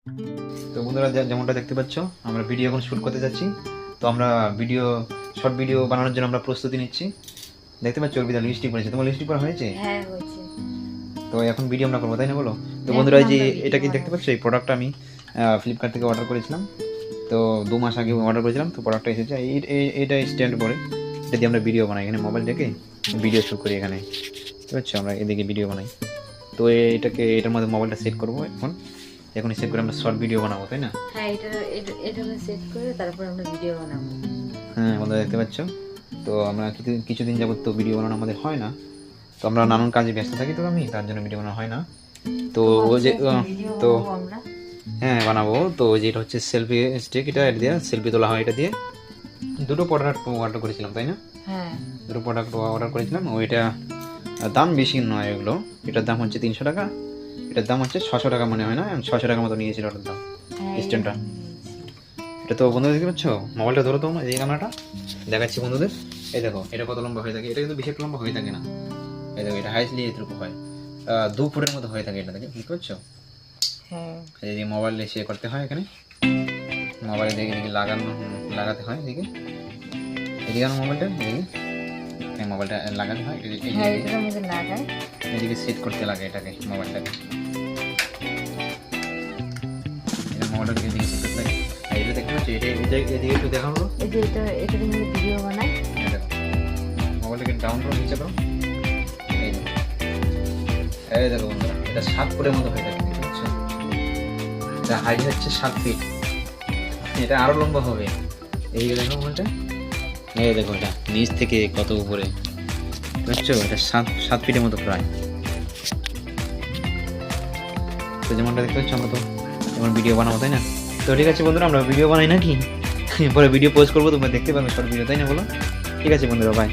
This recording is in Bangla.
তো বন্ধুরা যেমনটা দেখতে পাচ্ছ, আমরা ভিডিও এখন শুট করতে যাচ্ছি। তো আমরা শর্ট ভিডিও বানানোর জন্য আমরা প্রস্তুতি নিচ্ছি। দেখতে পাচ্ছ অর্পিতা লিপস্টিক পরেছে। তোমার লিপস্টিক পরা হয়েছে? হ্যাঁ হয়েছে। তো এখন ভিডিও আমরা করবো, তাই না বলো? তো এখন বন্ধুরা, এই যে আমরা video এটা কি দেখতে বানাবো। পাচ্ছ, এই প্রোডাক্টটা আমি ফ্লিপকার্ট থেকে অর্ডার করেছিলাম। তো 2 মাস আগে অর্ডার করেছিলাম, তো প্রোডাক্টটা এসেছে। এইটা স্ট্যান্ড করে এটা দিয়ে আমরা ভিডিও বানাই। এখানে মোবাইল থেকে ভিডিও শুট করি এখানে, বুঝতে পারছো? আমরা এদিকে ভিডিও বানাই। তো এটার মধ্যে মোবাইলটা সেট করবো এখন সেট করে আমরা শর্ট ভিডিও বানাবো, তাই না? হ্যাঁ, এটা সেট করে তারপর আমরা ভিডিও বানাবো। হ্যাঁ বন্ধুরা, দেখতে পাচ্ছ। তো আমরা কিছুদিন যাবত তো ভিডিও বানানো আমাদের হয় না। তো আমরা নানান কাজে ব্যস্ত থাকি, তো আমি তার জন্য ভিডিও বানানো হয় না। তো ও যে ভিডিও তো বানাবো আমরা। হ্যাঁ বানাবো। তো যেটা হচ্ছে সেলফি স্টিক, এটা দিয়ে সেলফি তোলা হয়। এটা দিয়ে দুটো প্রোডাক্ট অর্ডার করেছিলাম, তাই না? হ্যাঁ, দুটো প্রোডাক্ট অর্ডার করেছিলাম। ওইটা দাম বেশি নয় এগুলো। এটার দাম হচ্ছে 300 টাকা, এটার দাম হচ্ছে 600 টাকা মনে হয় না, 600 টাকা মতো নিয়েছিল ওটার দাম, হ্যাঁ, স্ট্যান্ডটা। এটা তো বন্ধুদের দেখতে পাচ্ছ, মোবাইলটা ধরো তো, এই ক্যামেরাটা দেখাচ্ছি বন্ধুদের। এই দেখো এটা কত লম্বা হয়ে থাকে। এটা কিন্তু বেশি একটা লম্বা হয়ে থাকে না। এই দেখো, এটা হাইটলি এতটুকু হয়, 2 ফুটের মতো হয়ে থাকে এটা থেকে, বুঝতে পারছো? হ্যাঁ, এই যে মোবাইলে সে করতে হয়, এখানে মোবাইলে এদিকে লাগাতে হয়, এদিকে আমার মোবাইলটা এই মোবাইলটা লাগাতে হয়, হ্যাঁ, এটার মধ্যে লাগাই। এদিকে সেট করতে লাগে এটাকে, মোবাইলটাকে। এটা মোবাইলটাকে এদিকে সেট করতে লাগে। আর এটা দেখতে পাচ্ছি, এদিকে একটু দেখাবো। এই যে এটা দিয়ে ভিডিও বানাই। এই দেখো, মোবাইলটাকে ডাউন করো, নিচে করো। এই দেখো বন্ধুরা, এটা 7 ফুটের মতো হয়ে থাকে, দেখতে পাচ্ছ? এটা হাইট হচ্ছে 7 ফিট। এটা আরো লম্বা হবে। এই দেখো মোবাইলটা, এই দেখো এটা নিচ থেকে কত উপরে, বুঝছো? এটা 7 ফিটের মতো প্রায়। তো যেমনটা দেখতে পাচ্ছ, আমরা তো যেমন ভিডিও বানাবো, তাই না? তো ঠিক আছে বন্ধুরা, আমরা ভিডিও বানাই নাকি? পরে ভিডিও পোস্ট করবো, তোমরা দেখতে পাবে শর্ট ভিডিও, তাই না বলো? ঠিক আছে বন্ধুরা, বাই।